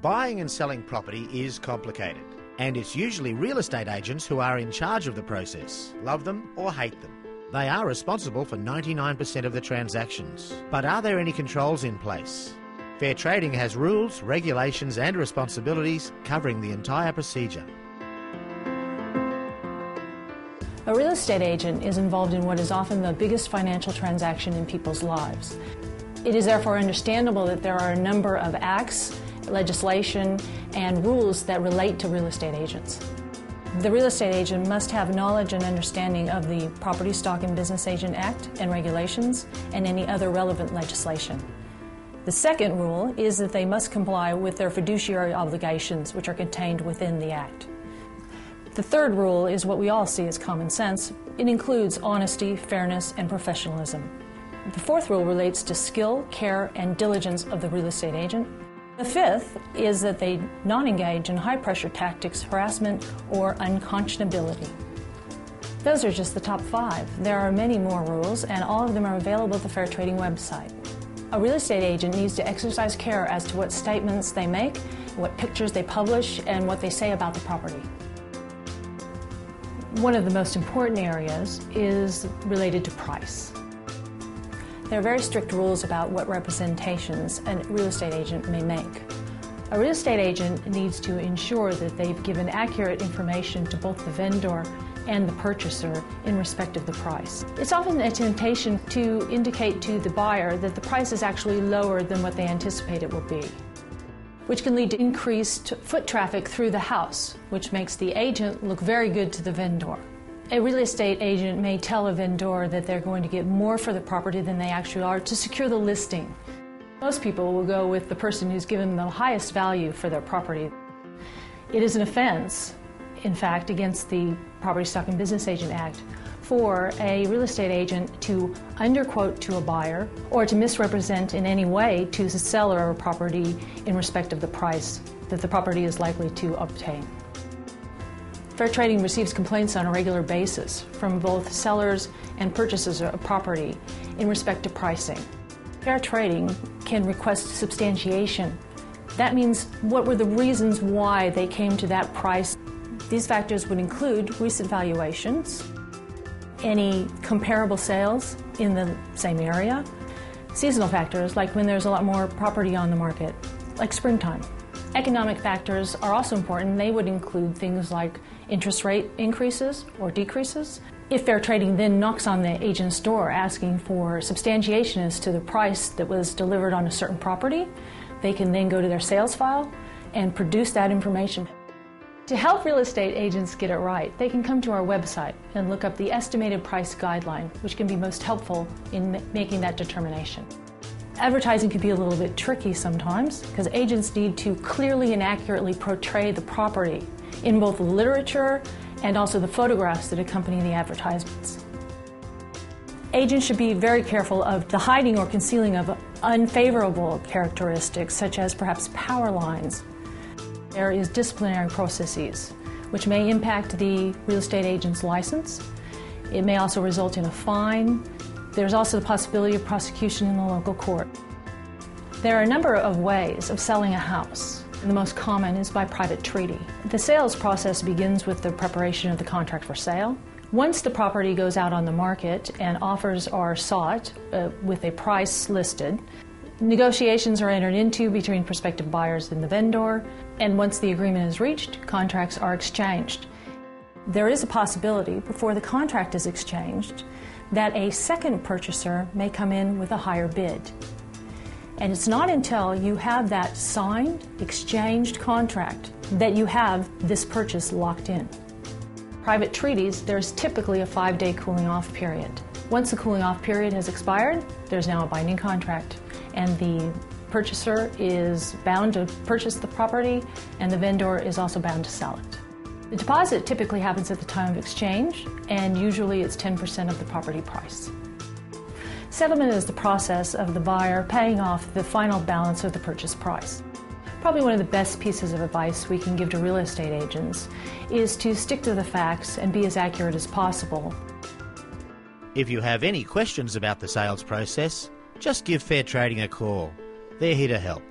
Buying and selling property is complicated, and it's usually real estate agents who are in charge of the process, love them or hate them. They are responsible for 99% of the transactions. But are there any controls in place? Fair trading has rules, regulations and responsibilities covering the entire procedure. A real estate agent is involved in what is often the biggest financial transaction in people's lives. It is therefore understandable that there are a number of acts, legislation, and rules that relate to real estate agents. The real estate agent must have knowledge and understanding of the Property, Stock and Business Agent Act and regulations and any other relevant legislation. The second rule is that they must comply with their fiduciary obligations, which are contained within the Act. The third rule is what we all see as common sense. It includes honesty, fairness, and professionalism. The fourth rule relates to skill, care, and diligence of the real estate agent. The fifth is that they not engage in high-pressure tactics, harassment, or unconscionability. Those are just the top 5. There are many more rules, and all of them are available at the Fair Trading website. A real estate agent needs to exercise care as to what statements they make, what pictures they publish, and what they say about the property. One of the most important areas is related to price. There are very strict rules about what representations a real estate agent may make. A real estate agent needs to ensure that they've given accurate information to both the vendor and the purchaser in respect of the price. It's often a temptation to indicate to the buyer that the price is actually lower than what they anticipate it will be, which can lead to increased foot traffic through the house, which makes the agent look very good to the vendor. A real estate agent may tell a vendor that they're going to get more for the property than they actually are to secure the listing. Most people will go with the person who's given them the highest value for their property. It is an offense, in fact, against the Property, Stock and Business Agent Act for a real estate agent to underquote to a buyer or to misrepresent in any way to the seller of a property in respect of the price that the property is likely to obtain. Fair Trading receives complaints on a regular basis from both sellers and purchasers of property in respect to pricing. Fair Trading can request substantiation. That means what were the reasons why they came to that price. These factors would include recent valuations, any comparable sales in the same area, seasonal factors like when there's a lot more property on the market, like springtime. Economic factors are also important. They would include things like interest rate increases or decreases. If Fair Trading then knocks on the agent's door asking for substantiation as to the price that was delivered on a certain property, they can then go to their sales file and produce that information. To help real estate agents get it right, they can come to our website and look up the estimated price guideline, which can be most helpful in making that determination. Advertising can be a little bit tricky sometimes because agents need to clearly and accurately portray the property in both the literature and also the photographs that accompany the advertisements. Agents should be very careful of the hiding or concealing of unfavorable characteristics such as perhaps power lines. There is disciplinary processes which may impact the real estate agent's license. It may also result in a fine. There's also the possibility of prosecution in the local court. There are a number of ways of selling a house. The most common is by private treaty. The sales process begins with the preparation of the contract for sale. Once the property goes out on the market and offers are sought with a price listed, negotiations are entered into between prospective buyers and the vendor, and once the agreement is reached, contracts are exchanged. There is a possibility, before the contract is exchanged, that a second purchaser may come in with a higher bid. And it's not until you have that signed, exchanged contract that you have this purchase locked in. Private treaties, there's typically a 5-day cooling off period. Once the cooling off period has expired, there's now a binding contract, and the purchaser is bound to purchase the property, and the vendor is also bound to sell it. The deposit typically happens at the time of exchange, and usually it's 10% of the property price. Settlement is the process of the buyer paying off the final balance of the purchase price. Probably one of the best pieces of advice we can give to real estate agents is to stick to the facts and be as accurate as possible. If you have any questions about the sales process, just give Fair Trading a call. They're here to help.